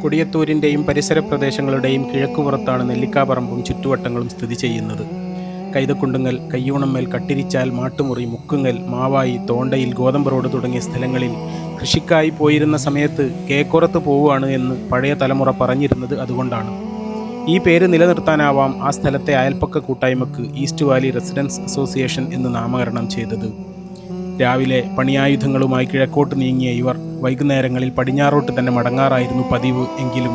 കൊടിയത്തൂരിൻ്റെയും പരിസര പ്രദേശങ്ങളുടെയും കിഴക്കുപുറത്താണ് നെല്ലിക്കാപ്പറമ്പും ചുറ്റുവട്ടങ്ങളും സ്ഥിതി ചെയ്യുന്നത്. കൈതക്കുണ്ടുങ്ങൽ, കയ്യൂണമ്മേൽ, കട്ടിരിച്ചാൽ, മാട്ടുമുറി, മുക്കുങ്ങൽ, മാവായി, തോണ്ടയിൽ, ഗോതമ്പ് റോഡ് തുടങ്ങിയ സ്ഥലങ്ങളിൽ കൃഷിക്കായി പോയിരുന്ന സമയത്ത് കേക്കുറത്ത് പോവുകയാണ് എന്ന് പഴയ തലമുറ പറഞ്ഞിരുന്നത് അതുകൊണ്ടാണ്. ഈ പേര് നിലനിർത്താനാവാം ആ സ്ഥലത്തെ അയൽപ്പക്ക കൂട്ടായ്മക്ക് ഈസ്റ്റ് വാലി റെസിഡൻസ് അസോസിയേഷൻ എന്ന് നാമകരണം ചെയ്തത്. രാവിലെ പണിയായുധങ്ങളുമായി കിഴക്കോട്ട് നീങ്ങിയ ഇവർ വൈകുന്നേരങ്ങളിൽ പടിഞ്ഞാറോട്ട് തന്നെ മടങ്ങാറായിരുന്നു പതിവ്. എങ്കിലും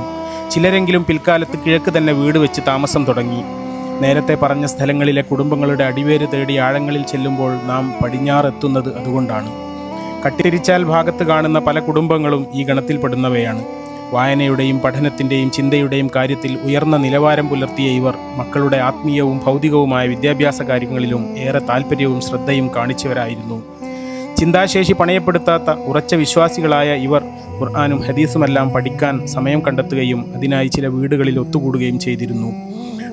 ചിലരെങ്കിലും പിൽക്കാലത്ത് കിഴക്ക് തന്നെ വീട് വെച്ച് താമസം തുടങ്ങി. നേരത്തെ പറഞ്ഞ സ്ഥലങ്ങളിലെ കുടുംബങ്ങളുടെ അടിവേര് തേടി ആഴങ്ങളിൽ ചെല്ലുമ്പോൾ നാം പടിഞ്ഞാറെത്തുന്നത് അതുകൊണ്ടാണ്. കട്ടിരിച്ചാൽ ഭാഗത്ത് കാണുന്ന പല കുടുംബങ്ങളും ഈ ഗണത്തിൽപ്പെടുന്നവയാണ്. വായനയുടെയും പഠനത്തിൻ്റെയും ചിന്തയുടെയും കാര്യത്തിൽ ഉയർന്ന നിലവാരം പുലർത്തിയ ഇവർ മക്കളുടെ ആത്മീയവും ഭൗതികവുമായ വിദ്യാഭ്യാസ കാര്യങ്ങളിലും ഏറെ താല്പര്യവും ശ്രദ്ധയും കാണിച്ചവരായിരുന്നു. ചിന്താശേഷി പണയപ്പെടുത്താത്ത ഉറച്ച വിശ്വാസികളായ ഇവർ ഖുർആനും ഹദീസുമെല്ലാം പഠിക്കാൻ സമയം കണ്ടെത്തുകയും അതിനായി ചില വീടുകളിൽ ഒത്തുകൂടുകയും ചെയ്തിരുന്നു.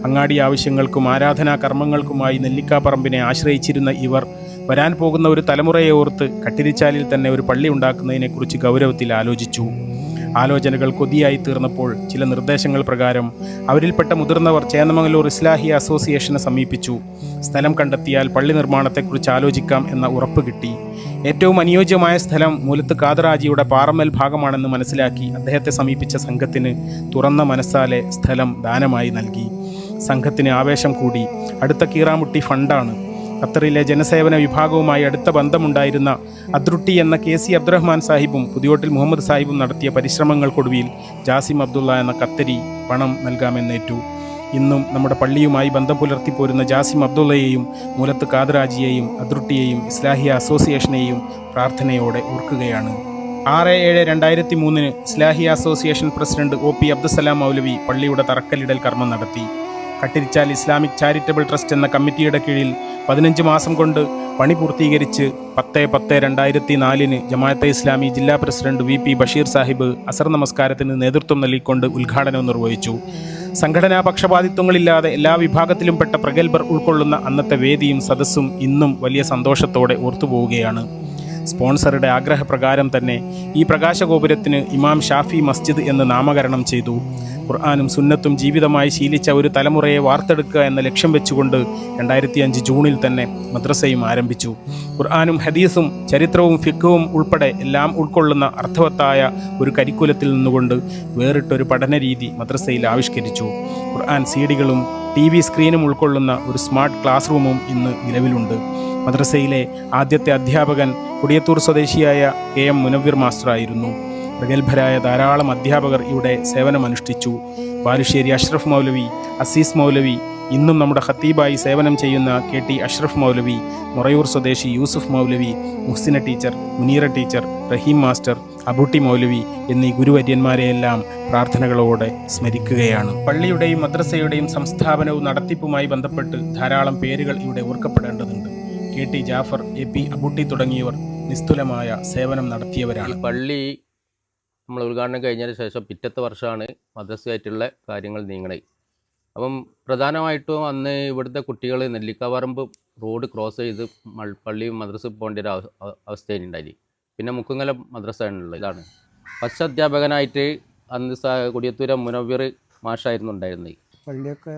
അങ്ങാടി ആവശ്യങ്ങൾക്കും ആരാധനാ കർമ്മങ്ങൾക്കുമായി നെല്ലിക്കാപ്പറമ്പിനെ ആശ്രയിച്ചിരുന്ന ഇവർ വരാൻ പോകുന്ന ഒരു തലമുറയെ ഓർത്ത് കട്ടിരിച്ചാലിൽ തന്നെ ഒരു പള്ളി ഉണ്ടാക്കുന്നതിനെക്കുറിച്ച് ഗൗരവത്തിൽ ആലോചിച്ചു. ആലോചനകൾ കൊതിയായി തീർന്നപ്പോൾ ചില നിർദ്ദേശങ്ങൾ പ്രകാരം അവരിൽപ്പെട്ട മുതിർന്നവർ ചേന്നമംഗലൂർ ഇസ്ലാഹി അസോസിയേഷനെ സമീപിച്ചു. സ്ഥലം കണ്ടെത്തിയാൽ പള്ളി നിർമ്മാണത്തെക്കുറിച്ച് ആലോചിക്കാം എന്ന ഉറപ്പ് കിട്ടി. ഏറ്റവും അനുയോജ്യമായ സ്ഥലം മൂലത്ത് കാദറാജിയുടെ പാറമ്മൽ ഭാഗമാണെന്ന് മനസ്സിലാക്കി അദ്ദേഹത്തെ സമീപിച്ച സംഘത്തിന് തുറന്ന മനസ്സാലെ സ്ഥലം ദാനമായി നൽകി. സംഘത്തിന് ആവേശം കൂടി. അടുത്ത കീറാമുട്ടി ഫണ്ടാണ്. ഖത്തറിലെ ജനസേവന വിഭാഗവുമായി അടുത്ത ബന്ധമുണ്ടായിരുന്ന അദ്രുട്ടി എന്ന KC അബ്ദുറഹ്മാൻ സാഹിബും പുതിയോട്ടിൽ മുഹമ്മദ് സാഹിബും നടത്തിയ പരിശ്രമങ്ങൾക്കൊടുവിൽ ജാസിം അബ്ദുള്ള എന്ന ഖത്തരി പണം നൽകാമെന്നേറ്റു. ഇന്നും നമ്മുടെ പള്ളിയുമായി ബന്ധം പുലർത്തിപ്പോരുന്ന ജാസിം അബ്ദുള്ളയെയും മൂലത്ത് കാദറാജിയെയും അദ്രുട്ടിയെയും ഇസ്ലാഹിയ അസോസിയേഷനെയും പ്രാർത്ഥനയോടെ ഓർക്കുകയാണ്. 6/7/2003 Islahiya association president OP Abdussalam Maulavi പള്ളിയുടെ തറക്കല്ലിടൽ കർമ്മം നടത്തി. കട്ടിരിച്ചാൽ ഇസ്ലാമിക് ചാരിറ്റബിൾ ട്രസ്റ്റ് എന്ന കമ്മിറ്റിയുടെ കീഴിൽ 15 മാസം കൊണ്ട് പണി പൂർത്തീകരിച്ച് 10/10/2004 ജമാഅത്തെ ഇസ്ലാമി ജില്ലാ പ്രസിഡന്റ് VP ബഷീർ സാഹിബ് അസർ നമസ്കാരത്തിന് നേതൃത്വം നൽകിക്കൊണ്ട് ഉദ്ഘാടനം നിർവഹിച്ചു. സംഘടനാ പക്ഷപാതിത്വങ്ങളില്ലാതെ എല്ലാ വിഭാഗത്തിലും പെട്ട പ്രഗത്ഭർ ഉൾക്കൊള്ളുന്ന അന്നത്തെ വേദിയും സദസ്സും ഇന്നും വലിയ സന്തോഷത്തോടെ ഓർത്തുപോവുകയാണ്. സ്പോൺസറുടെ ആഗ്രഹപ്രകാരം തന്നെ ഈ പ്രകാശഗോപുരത്തിന് ഇമാം ഷാഫി മസ്ജിദ് എന്ന് നാമകരണം ചെയ്തു. ഖുർആനും സുന്നത്തും ജീവിതമായി ശീലിച്ച ഒരു തലമുറയെ വാർത്തെടുക്കുക എന്ന ലക്ഷ്യം വെച്ചുകൊണ്ട് 2005 ജൂണിൽ തന്നെ മദ്രസയും ആരംഭിച്ചു. ഖുർആനും ഹദീസും ചരിത്രവും ഫിഖ്ഹും ഉൾപ്പെടെ എല്ലാം ഉൾക്കൊള്ളുന്ന അർത്ഥവത്തായ ഒരു കരിക്കുലത്തിൽ നിന്നുകൊണ്ട് വേറിട്ടൊരു പഠനരീതി മദ്രസയിൽ ആവിഷ്കരിച്ചു. ഖുർആൻ CD-കളും TV സ്ക്രീനും ഉൾക്കൊള്ളുന്ന ഒരു സ്മാർട്ട് ക്ലാസ് റൂമും ഇന്ന് നിലവിലുണ്ട്. മദ്രസയിലെ ആദ്യത്തെ അധ്യാപകൻ കൊടിയത്തൂർ സ്വദേശിയായ KM മുനവ്വിർ മാസ്റ്ററായിരുന്നു. പ്രഗത്ഭരായ ധാരാളം അധ്യാപകർ ഇവിടെ സേവനമനുഷ്ഠിച്ചു. ബാലുശ്ശേരി അഷ്റഫ് മൗലവി, അസീസ് മൗലവി, ഇന്നും നമ്മുടെ ഖത്തീബായി സേവനം ചെയ്യുന്ന KT അഷ്റഫ് മൗലവി, മൊറയൂർ സ്വദേശി യൂസുഫ് മൗലവി, മുഹ്സിന ടീച്ചർ, മുനീറ ടീച്ചർ, റഹീം മാസ്റ്റർ, അബൂട്ടി മൗലവി എന്നീ ഗുരുവര്യന്മാരെയെല്ലാം പ്രാർത്ഥനകളോടെ സ്മരിക്കുകയാണ്. പള്ളിയുടെയും മദ്രസയുടെയും സംസ്ഥാപനവും നടത്തിപ്പുമായി ബന്ധപ്പെട്ട് ധാരാളം പേരുകൾ ഇവിടെ ഓർക്കപ്പെടേണ്ടതുണ്ട്. KT ജാഫർ, AP അബൂട്ടി തുടങ്ങിയവർ നിസ്തുലമായ സേവനം നടത്തിയവരാണ്. പള്ളി നമ്മൾ ഉദ്ഘാടനം കഴിഞ്ഞതിന് ശേഷം പിറ്റത്തെ വർഷമാണ് മദ്രസയായിട്ടുള്ള കാര്യങ്ങൾ നീങ്ങണേ. അപ്പം പ്രധാനമായിട്ടും അന്ന് ഇവിടുത്തെ കുട്ടികൾ നെല്ലിക്കാപ്പറമ്പ് റോഡ് ക്രോസ് ചെയ്ത് പള്ളിയും മദ്രസ പോകേണ്ട ഒരു അവസ്ഥയുണ്ടായി. പിന്നെ മുക്കുങ്ങലം മദ്രസ ആണുള്ളത്. ഇതാണ് ഫസ്റ്റ് അധ്യാപകനായിട്ട് അന്ന് കൊടിയത്തൂര മുനവ്വിർ മാഷായിരുന്നു ഉണ്ടായിരുന്നത്. പള്ളിയൊക്കെ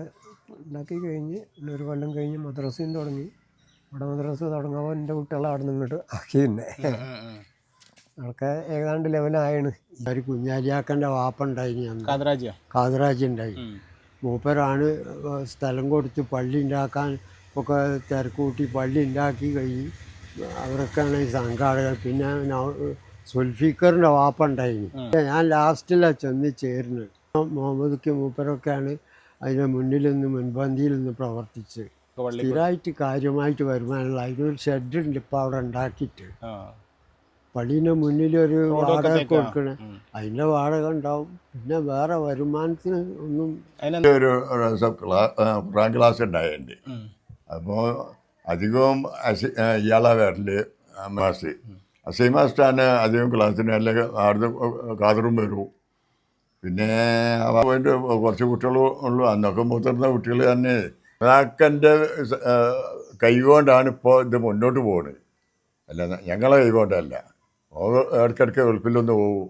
ഉണ്ടാക്കി കഴിഞ്ഞ് പിന്നെ ഒരു കൊല്ലം കഴിഞ്ഞ് മദ്രസയും തുടങ്ങി. ഇവിടെ മദ്രസ തുടങ്ങുമ്പോൾ എൻ്റെ കുട്ടികളെ അവിടെ നിന്ന് ഇങ്ങോട്ട് ആക്കി തന്നെ അതൊക്കെ ഏതാണ്ട് ലെവലായാണ്. ഒരു കുഞ്ഞാലിയാക്കൻ്റെ വാപ്പുണ്ടായി, കാതറാജി ഉണ്ടായി. മൂപ്പരാണ് സ്ഥലം കൊടുത്ത് പള്ളി ഉണ്ടാക്കാൻ ഒക്കെ തിരക്കൂട്ടി പള്ളി ഉണ്ടാക്കി കഴിഞ്ഞ് അവരൊക്കെയാണ് ഈ സംഘാടകർ. പിന്നെ സുൽഫിക്കറിൻ്റെ വാപ്പുണ്ടായി. ഞാൻ ലാസ്റ്റിലാണ് ചെന്ന് ചേരുന്നത്. മുഹമ്മദ് മൂപ്പരൊക്കെയാണ് അതിൻ്റെ മുൻപന്തിയിൽ നിന്ന് പ്രവർത്തിച്ച് സ്ഥിരമായിട്ട് കാര്യമായിട്ട് വരുമാനമുള്ള അതിനൊരു ഷെഡുണ്ട് ഇപ്പോൾ അവിടെ ഉണ്ടാക്കിയിട്ട്. പള്ളീൻ്റെ മുന്നിലൊരു വാടക കൊടുക്കണേ, അതിൻ്റെ വാടക ഉണ്ടാവും. പിന്നെ വേറെ വരുമാനത്തിന് ഒന്നും. ഒരു ഖുർആൻ ക്ലാസ് ഉണ്ടായിട്ടുണ്ട്. അപ്പോൾ അധികവും ഇയാളെ വരല് മാസ്റ്റർ അസീം മാസ്റ്ററാണ് അധികം ക്ലാസ്സിന്. അല്ലെങ്കിൽ ആടുന്ന് കാതറും വരും. പിന്നെ അതിൻ്റെ കുറച്ച് കുട്ടികളും ഉള്ളൂ. അന്നൊക്കെ മുതിർന്ന കുട്ടികൾ തന്നെ. റാക്കൻ്റെ കൈകൊണ്ടാണ് ഇപ്പോൾ ഇത് മുന്നോട്ട് പോകുന്നത്. അല്ല, ഞങ്ങളെ കൈകൊണ്ടല്ല. ഇടയ്ക്കിടയ്ക്ക് വെളുപ്പിലൊന്ന് പോകും.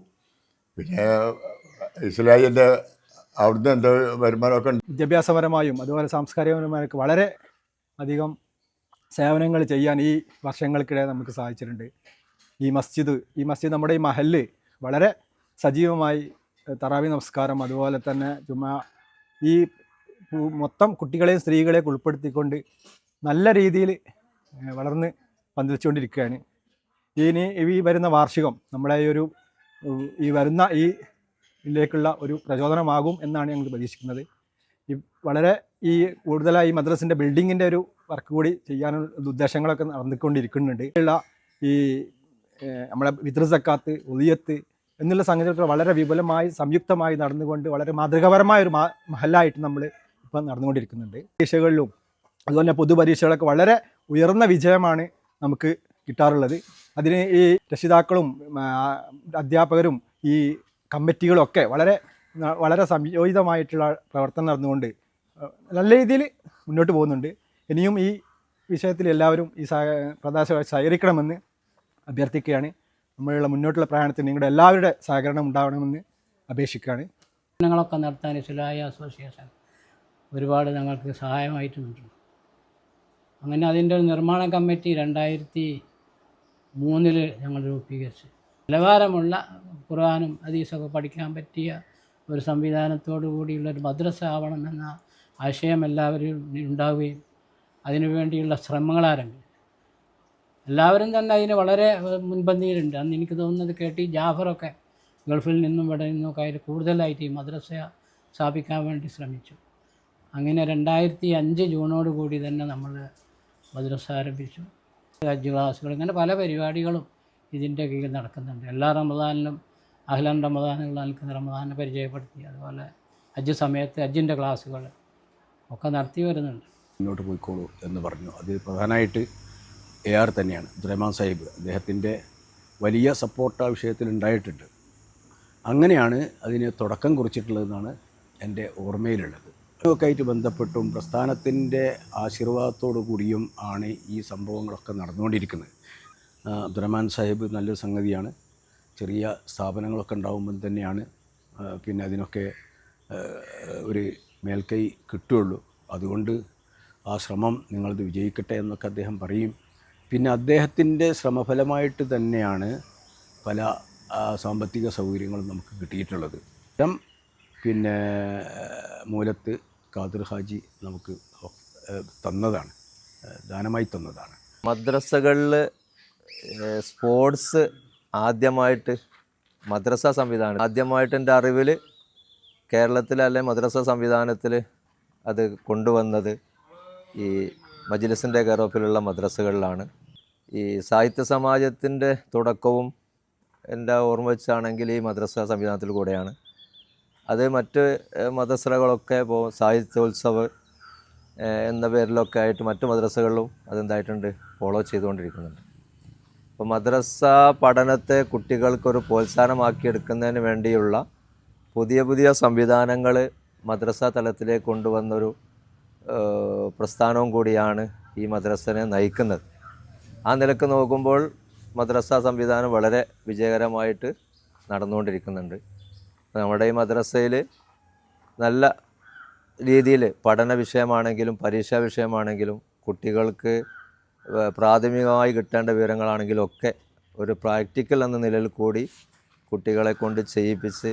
പിന്നെ ഇസ്ലായിൻ്റെ അവിടുന്ന് എന്തോ വരുമാനമൊക്കെ ഉണ്ട്. വിദ്യാഭ്യാസപരമായും അതുപോലെ സാംസ്കാരികപരമായൊക്കെ വളരെ അധികം സേവനങ്ങൾ ചെയ്യാൻ ഈ വർഷങ്ങൾക്കിടെ നമുക്ക് സാധിച്ചിട്ടുണ്ട്. ഈ മസ്ജിദ് നമ്മുടെ ഈ മഹല്ല് വളരെ സജീവമായി തറാവി നമസ്കാരം, അതുപോലെ തന്നെ ഈ മൊത്തം കുട്ടികളെയും സ്ത്രീകളെയും ഉൾപ്പെടുത്തിക്കൊണ്ട് നല്ല രീതിയിൽ വളർന്ന് പന്തലിച്ചുകൊണ്ടിരിക്കുകയാണ്. ഇനി ഈ വരുന്ന വാർഷികം നമ്മളെ ഈ വരുന്ന ഇതിലേക്കുള്ള ഒരു പ്രചോദനമാകും എന്നാണ് ഞങ്ങൾ പ്രതീക്ഷിക്കുന്നത്. കൂടുതലായി മദ്രസിൻ്റെ ബിൽഡിങ്ങിൻ്റെ ഒരു വർക്ക് കൂടി ചെയ്യാനുള്ള ഉദ്ദേശങ്ങളൊക്കെ നടന്നുകൊണ്ടിരിക്കുന്നുണ്ട്. നമ്മളെ വിത്ർ സക്കാത്ത്, ഉദിയത്ത് എന്നുള്ള സംഗതികളൊക്കെ വളരെ വിപുലമായി സംയുക്തമായി നടന്നുകൊണ്ട് വളരെ മാതൃകാപരമായ ഒരു മഹലായിട്ട് നമ്മൾ ഇപ്പം നടന്നുകൊണ്ടിരിക്കുന്നുണ്ട്. പരീക്ഷകളിലും അതുപോലെ പൊതുപരീക്ഷകളൊക്കെ വളരെ ഉയർന്ന വിജയമാണ് നമുക്ക് കിട്ടാറുള്ളത്. അതിന് ഈ രക്ഷിതാക്കളും അധ്യാപകരും ഈ കമ്മിറ്റികളൊക്കെ വളരെ സംയോജിതമായിട്ടുള്ള പ്രവർത്തനം നടന്നുകൊണ്ട് നല്ല രീതിയിൽ മുന്നോട്ട് പോകുന്നുണ്ട്. ഇനിയും ഈ വിഷയത്തിൽ എല്ലാവരും ഈ സഹകരിക്കണമെന്ന് അഭ്യർത്ഥിക്കുകയാണ്. നമ്മളുള്ള മുന്നോട്ടുള്ള പ്രയാണത്തിന് നിങ്ങളുടെ എല്ലാവരുടെ സഹകരണം ഉണ്ടാവണമെന്ന് അപേക്ഷിക്കുകയാണ്. പ്രവർത്തനങ്ങളൊക്കെ നടത്താൻ ഇസ്ലാഹി അസോസിയേഷൻ ഒരുപാട് ഞങ്ങൾക്ക് സഹായമായിട്ട് നിന്നിട്ടുണ്ട്. അങ്ങനെ അതിൻ്റെ ഒരു നിർമ്മാണ കമ്മിറ്റി 2003 ഞങ്ങൾ രൂപീകരിച്ചു. നിലവാരമുള്ള ഖുർആനും ഹദീസൊക്കെ പഠിക്കാൻ പറ്റിയ ഒരു സംവിധാനത്തോടു കൂടിയുള്ളൊരു മദ്രസ ആവണമെന്ന ആശയം എല്ലാവരും ഉണ്ടാവുകയും അതിനുവേണ്ടിയുള്ള ശ്രമങ്ങൾ ആരംഭിച്ചു. എല്ലാവരും തന്നെ അതിന് വളരെ മുൻപന്തിയിലുണ്ട്. അന്ന് എനിക്ക് തോന്നുന്നത് KT ജാഫറൊക്കെ ഗൾഫിൽ നിന്നും ഇവിടെ നിന്നൊക്കെ അതിൽ കൂടുതലായിട്ട് ഈ മദ്രസ സ്ഥാപിക്കാൻ വേണ്ടി ശ്രമിച്ചു. അങ്ങനെ 2005 ജൂണോട് കൂടി തന്നെ നമ്മൾ മദ്രസ ആരംഭിച്ചു. ഹജ്ജ് ക്ലാസ്സുകൾ, ഇങ്ങനെ പല പരിപാടികളും ഇതിൻ്റെ കീഴിൽ നടക്കുന്നുണ്ട്. എല്ലാ റമദാനിലും അഹ്ലൻ റമദാനുള്ള നിൽക്കുന്ന റമദാനെ പരിചയപ്പെടുത്തി, അതുപോലെ ഹജ്ജ് സമയത്ത് ഹജ്ജിൻ്റെ ക്ലാസ്സുകൾ ഒക്കെ നടത്തി വരുന്നുണ്ട്. മുന്നോട്ട് പോയിക്കോളൂ എന്ന് പറഞ്ഞു. അത് പ്രധാനമായിട്ട് AR തന്നെയാണ്, അബ്ദുറഹ്മാൻ സാഹിബ്. അദ്ദേഹത്തിൻ്റെ വലിയ സപ്പോർട്ട് ആ വിഷയത്തിൽ ഉണ്ടായിട്ടുണ്ട്. അങ്ങനെയാണ് അതിന് തുടക്കം കുറിച്ചിട്ടുള്ളതെന്നാണ് എൻ്റെ ഓർമ്മയിലുള്ളത്. ഒക്കെ ആയിട്ട് ബന്ധപ്പെട്ടും പ്രസ്ഥാനത്തിൻ്റെ ആശീർവാദത്തോടു കൂടിയും ആണ് ഈ സംഭവങ്ങളൊക്കെ നടന്നുകൊണ്ടിരിക്കുന്നത്. അബ്ദുറഹ്മാൻ സാഹിബ് നല്ലൊരു സംഗതിയാണ്. ചെറിയ സ്ഥാപനങ്ങളൊക്കെ ഉണ്ടാകുമ്പോൾ തന്നെയാണ് പിന്നെ അതിനൊക്കെ ഒരു മേൽക്കൈ കിട്ടുകയുള്ളൂ. അതുകൊണ്ട് ആ ശ്രമം നിങ്ങളത് വിജയിക്കട്ടെ എന്നൊക്കെ അദ്ദേഹം പറയും. പിന്നെ അദ്ദേഹത്തിൻ്റെ ശ്രമഫലമായിട്ട് തന്നെയാണ് പല സാമ്പത്തിക സൗകര്യങ്ങളും നമുക്ക് കിട്ടിയിട്ടുള്ളത്. പിന്നെ മൂലത്ത് ഖാദിർ ഹാജി നമുക്ക് തന്നതാണ്, ദാനമായി തന്നതാണ്. മദ്രസകളിൽ സ്പോർട്സ് ആദ്യമായിട്ട് മദ്രസ സംവിധാനം ആദ്യമായിട്ട് എൻ്റെ അറിവിൽ കേരളത്തിലെ മദ്രസ സംവിധാനത്തിൽ അത് കൊണ്ടുവന്നത് ഈ മജ്ലിസിൻ്റെ കെയറോഫിലുള്ള മദ്രസകളിലാണ്. ഈ സാഹിത്യ സമാജത്തിൻ്റെ തുടക്കവും എൻ്റെ ഓർമ്മ വെച്ചാണെങ്കിൽ ഈ മദ്രസ സംവിധാനത്തിൽ കൂടെയാണ്. അത് മറ്റ് മദ്രസകളൊക്കെ ഇപ്പോൾ സാഹിത്യോത്സവ് എന്ന പേരിലൊക്കെ ആയിട്ട് മറ്റു മദ്രസകളിലും അതെന്തായിട്ടുണ്ട്, ഫോളോ ചെയ്തുകൊണ്ടിരിക്കുന്നുണ്ട്. അപ്പോൾ മദ്രസ പഠനത്തെ കുട്ടികൾക്കൊരു പ്രോത്സാഹനമാക്കിയെടുക്കുന്നതിന് വേണ്ടിയുള്ള പുതിയ സംവിധാനങ്ങൾ മദ്രസ തലത്തിലേക്ക് കൊണ്ടുവന്നൊരു പ്രസ്ഥാനവും കൂടിയാണ് ഈ മദ്രസനെ നയിക്കുന്നത്. ആ നിലക്ക് നോക്കുമ്പോൾ മദ്രസ സംവിധാനം വളരെ വിജയകരമായിട്ട് നടന്നുകൊണ്ടിരിക്കുന്നുണ്ട്. നമ്മുടെ ഈ മദ്രസയിൽ നല്ല രീതിയിൽ പഠന വിഷയമാണെങ്കിലും പരീക്ഷാ വിഷയമാണെങ്കിലും കുട്ടികൾക്ക് പ്രാഥമികമായി കിട്ടേണ്ട വിവരങ്ങളാണെങ്കിലും ഒക്കെ ഒരു പ്രാക്ടിക്കൽ എന്ന നിലയിൽ കൂടി കുട്ടികളെ കൊണ്ട് ചെയ്യിപ്പിച്ച്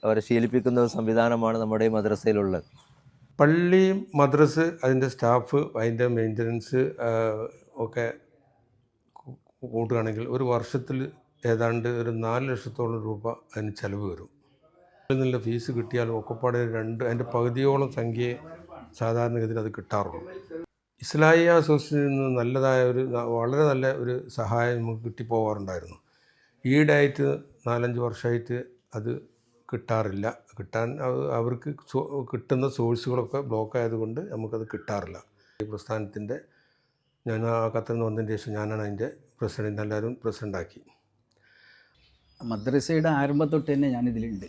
അവരെ ശീലിപ്പിക്കുന്ന ഒരു സംവിധാനമാണ് നമ്മുടെ ഈ മദ്രസയിലുള്ളത്. പള്ളി, മദ്രസ്, അതിൻ്റെ സ്റ്റാഫ്, അതിൻ്റെ മെയിൻ്റനൻസ് ഒക്കെ കൂട്ടുകയാണെങ്കിൽ ഒരു വർഷത്തിൽ ഏതാണ്ട് ഒരു 4 ലക്ഷത്തോളം രൂപ അതിന് ചിലവ് വരും. അതിൽ നിന്നുള്ള ഫീസ് കിട്ടിയാലും ഒക്കെപ്പാടെ അതിൻ്റെ പകുതിയോളം സംഖ്യയെ സാധാരണഗതിയിൽ അത് കിട്ടാറുള്ളൂ. ഇസ്ലാഹി അസോസിയേഷനിൽ നിന്ന് വളരെ നല്ല ഒരു സഹായം നമുക്ക് കിട്ടിപ്പോവാറുണ്ടായിരുന്നു. ഈടായിട്ട് 4-5 വർഷമായിട്ട് അത് കിട്ടാറില്ല. അവർക്ക് കിട്ടുന്ന സോഴ്സുകളൊക്കെ ബ്ലോക്ക് ആയതുകൊണ്ട് നമുക്കത് കിട്ടാറില്ല. ഈ പ്രസ്ഥാനത്തിൻ്റെ ഞാൻ ആ ഖത്തറിൽ നിന്ന് വന്നതിന് ശേഷം ഞാനാണ് അതിൻ്റെ പ്രസിഡൻ്റ്, എല്ലാവരും പ്രസിഡൻ്റാക്കി. മദ്രസയുടെ ആരംഭം തൊട്ട് തന്നെ ഞാനിതിലുണ്ട്.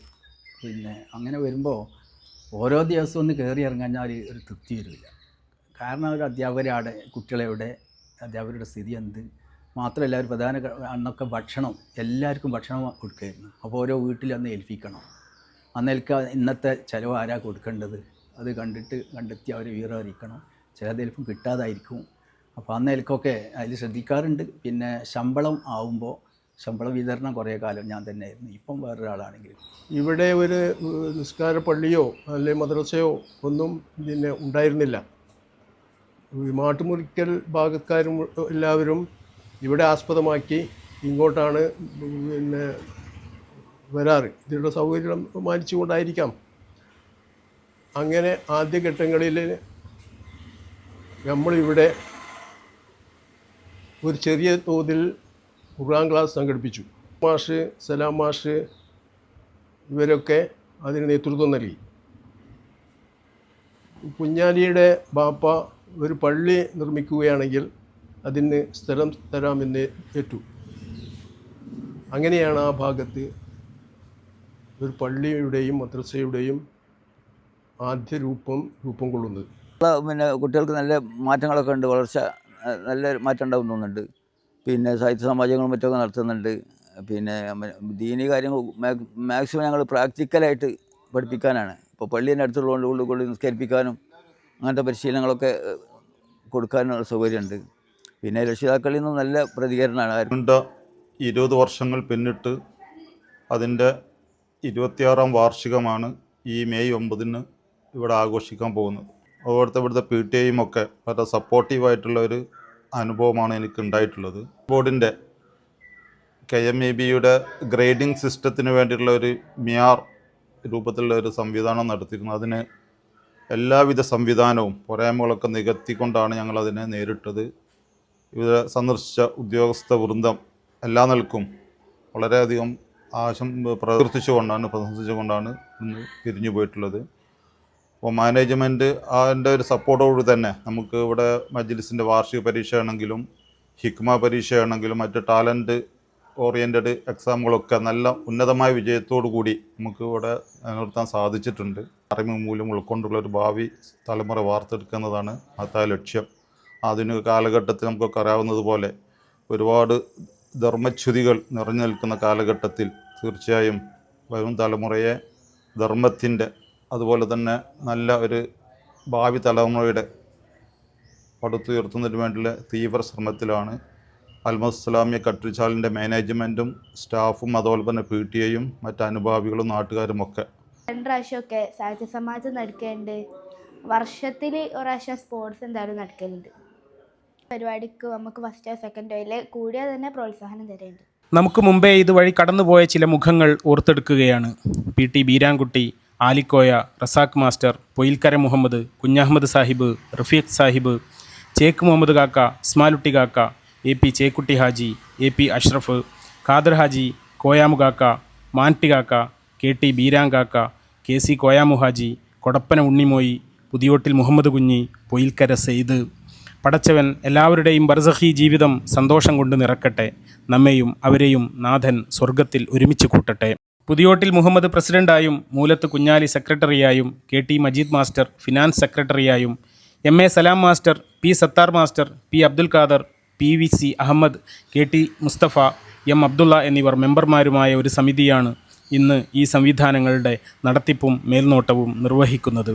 പിന്നെ അങ്ങനെ വരുമ്പോൾ ഓരോ ദിവസവും ഒന്ന് കയറി ഇറങ്ങാഞ്ഞാൽ ഒരു തൃപ്തി വരില്ല. കാരണം ഒരു അധ്യാപകരെ കുട്ടികളെവിടെ, അധ്യാപകരുടെ സ്ഥിതി എന്ത്, മാത്രമല്ല ഒരു അന്നൊക്കെ ഭക്ഷണം എല്ലാവർക്കും ഭക്ഷണം കൊടുക്കുമായിരുന്നു. അപ്പോൾ ഓരോ വീട്ടിൽ അന്ന് ഏൽപ്പിക്കണം. അന്നേൽക്ക് ഇന്നത്തെ ചിലവ് ആരാ കൊടുക്കേണ്ടത് അത് കണ്ടെത്തി അവരെ വിവരം അറിയിക്കണം. ചിലതിൽപ്പം കിട്ടാതായിരിക്കും. അപ്പോൾ അന്നേൽക്കൊക്കെ അതിൽ ശ്രദ്ധിക്കാറുണ്ട്. പിന്നെ ശമ്പളം ആവുമ്പോൾ ശമ്പള വിതരണം കുറേ കാലം ഞാൻ തന്നെയായിരുന്നു. ഇപ്പം വേറൊരാളാണെങ്കിലും ഇവിടെ ഒരു നിസ്കാര പള്ളിയോ അല്ലെങ്കിൽ മദ്രസയോ ഒന്നും പിന്നെ ഉണ്ടായിരുന്നില്ല. മാട്ടുമുറിക്കൽ ഭാഗക്കാരും എല്ലാവരും ഇവിടെ ആസ്പദമാക്കി ഇങ്ങോട്ടാണ് പിന്നെ വരാറ്. ഇതിനുള്ള സൗകര്യം മാനിച്ചുകൊണ്ടായിരിക്കാം. അങ്ങനെ ആദ്യഘട്ടങ്ങളിൽ നമ്മളിവിടെ ഒരു ചെറിയ തോതിൽ ഖുർആൻ ക്ലാസ് സംഘടിപ്പിച്ചു. മാഷ്, സലാം മാഷ് ഇവരൊക്കെ അതിന് നേതൃത്വം നൽകി. കുഞ്ഞാലിയുടെ ബാപ്പ ഒരു പള്ളി നിർമ്മിക്കുകയാണെങ്കിൽ അതിന് സ്ഥലം തരാമെന്ന് ഏറ്റു. അങ്ങനെയാണ് ആ ഭാഗത്ത് ഒരു പള്ളിയുടെയും മദ്രസയുടെയും ആദ്യ രൂപം കൊള്ളുന്നത്. പിന്നെ കുട്ടികൾക്ക് നല്ല മാറ്റങ്ങളൊക്കെ ഉണ്ട്, വളർച്ച നല്ല മാറ്റം ഉണ്ടാവും തോന്നുന്നുണ്ട്. പിന്നെ സാഹിത്യ സമാജങ്ങളും മറ്റൊക്കെ നടത്തുന്നുണ്ട്. പിന്നെ ദീനി കാര്യങ്ങൾ മാക്സിമം ഞങ്ങൾ പ്രാക്ടിക്കലായിട്ട് പഠിപ്പിക്കാനാണ്. ഇപ്പോൾ പള്ളീൻ്റെ അടുത്തുള്ളതുകൊണ്ട് ഉള്ളിൽ നിസ്കരിപ്പിക്കാനും അങ്ങനത്തെ പരിശീലനങ്ങളൊക്കെ കൊടുക്കാനുള്ള സൗകര്യമുണ്ട്. പിന്നെ രക്ഷിതാക്കളിൽ നിന്നും നല്ല പ്രതികരണമാണ്. 20 വർഷങ്ങൾ പിന്നിട്ട് അതിൻ്റെ 26ാം വാർഷികമാണ് ഈ മെയ് 9 ഇവിടെ ആഘോഷിക്കാൻ പോകുന്നത്. ഇവിടുത്തെ PTA ഒക്കെ വളരെ സപ്പോർട്ടീവായിട്ടുള്ള ഒരു അനുഭവമാണ് എനിക്ക് ഉണ്ടായിട്ടുള്ളത്. ബോർഡിൻ്റെ KMEBയുടെ ഗ്രേഡിംഗ് സിസ്റ്റത്തിന് വേണ്ടിയിട്ടുള്ള ഒരു മിയാർ രൂപത്തിലുള്ള ഒരു സംവിധാനം നടത്തിയിരുന്നു. അതിന് എല്ലാവിധ സംവിധാനവും പോരായ്മകളൊക്കെ നികത്തിക്കൊണ്ടാണ് ഞങ്ങളതിനെ നേരിട്ടത്. ഇവരെ സന്ദർശിച്ച ഉദ്യോഗസ്ഥ വൃന്ദം എല്ലാ നിലക്കും വളരെയധികം പ്രശംസിച്ചുകൊണ്ടാണ് ഇന്ന് പിരിഞ്ഞു പോയിട്ടുള്ളത്. അപ്പോൾ മാനേജ്മെൻറ്റ് അതിൻ്റെ ഒരു സപ്പോർട്ടോടുകൂടി തന്നെ നമുക്ക് ഇവിടെ മജ്ലിസിൻ്റെ വാർഷിക പരീക്ഷയാണെങ്കിലും ഹിക്മ പരീക്ഷയാണെങ്കിലും മറ്റ് ടാലൻറ്റ് ഓറിയൻറ്റഡ് എക്സാമുകളൊക്കെ നല്ല ഉന്നതമായ വിജയത്തോടു കൂടി നമുക്ക് ഇവിടെ നിലനിർത്താൻ സാധിച്ചിട്ടുണ്ട്. അറിവ് മൂല്യം ഉൾക്കൊണ്ടുള്ള ഒരു ഭാവി തലമുറ വാർത്തെടുക്കുന്നതാണ് മഹത്തായ ലക്ഷ്യം. ആധുനിക കാലഘട്ടത്തിൽ നമുക്കൊക്കെ അറിയാവുന്നതുപോലെ ഒരുപാട് ധർമ്മച്യുതികൾ നിറഞ്ഞു നിൽക്കുന്ന കാലഘട്ടത്തിൽ തീർച്ചയായും വരും തലമുറയെ ധർമ്മത്തിൻ്റെ അതുപോലെ തന്നെ നല്ല ഒരു ഭാവി തലമുറയുടെ പടുത്തുയർത്തുന്നതിന് വേണ്ടിയുള്ള തീവ്ര ശ്രമത്തിലാണ് അൽമസ്ലാമിയ കട്ടുചാലിൻ്റെ മാനേജ്മെൻറ്റും സ്റ്റാഫും അതുപോലെ തന്നെ PTAയും മറ്റ് അനുഭാവികളും നാട്ടുകാരും ഒക്കെ. 2 പ്രാവശ്യമൊക്കെ സാഹിത്യ സമാജം നടക്കേണ്ട, വർഷത്തിൽ ഒരു പ്രാവശ്യം സ്പോർട്സ് എന്തായാലും നടക്കലുണ്ട്. പരിപാടിക്ക് നമുക്ക് ഫസ്റ്റോ സെക്കൻഡോ കൂടിയാൽ തന്നെ പ്രോത്സാഹനം തരേണ്ടത്. നമുക്ക് മുമ്പേ ഇതുവഴി കടന്നുപോയ ചില മുഖങ്ങൾ ഓർത്തെടുക്കുകയാണ്. PT ബീരാൻകുട്ടി, ആലിക്കോയ, റസാഖ് മാസ്റ്റർ, പൊയിൽക്കര മുഹമ്മദ്, കുഞ്ഞഹമ്മദ് സാഹിബ്, റഫീഖ് സാഹിബ്, ചേക്ക് മുഹമ്മദ് കാക്ക, ഇസ്മാലുട്ടി കാക്ക, AP ചേക്കുട്ടി ഹാജി, AP അഷ്റഫ്, ഖാദർ ഹാജി, കോയാമു കാക്ക, മാൻട്ടി കാക്ക, KT ബീരാൻ കാക്ക, KC കോയാമു ഹാജി, കൊടപ്പന ഉണ്ണിമോയി, പുതിയോട്ടിൽ മുഹമ്മദ് കുഞ്ഞി, പൊയിൽക്കര സെയ്ദ്. പടച്ചവൻ എല്ലാവരുടെയും ബർസഖി ജീവിതം സന്തോഷം കൊണ്ട് നിറക്കട്ടെ. നമ്മെയും അവരെയും നാഥൻ സ്വർഗത്തിൽ ഒരുമിച്ച് കൂട്ടട്ടെ. പുതിയോട്ടിൽ മുഹമ്മദ് പ്രസിഡൻ്റായും മൂലത്ത് കുഞ്ഞാലി സെക്രട്ടറിയായും KT മജീദ് മാസ്റ്റർ ഫിനാൻസ് സെക്രട്ടറിയായും MA Salam master, P Sathar master, P Abdul Khader, PVC Ahmed, KT Musthafa, M Abdulla എന്നിവർ മെമ്പർമാരുമായ ഒരു സമിതിയാണ് ഇന്ന് ഈ സംവിധാനങ്ങളുടെ നടത്തിപ്പും മേൽനോട്ടവും നിർവഹിക്കുന്നത്.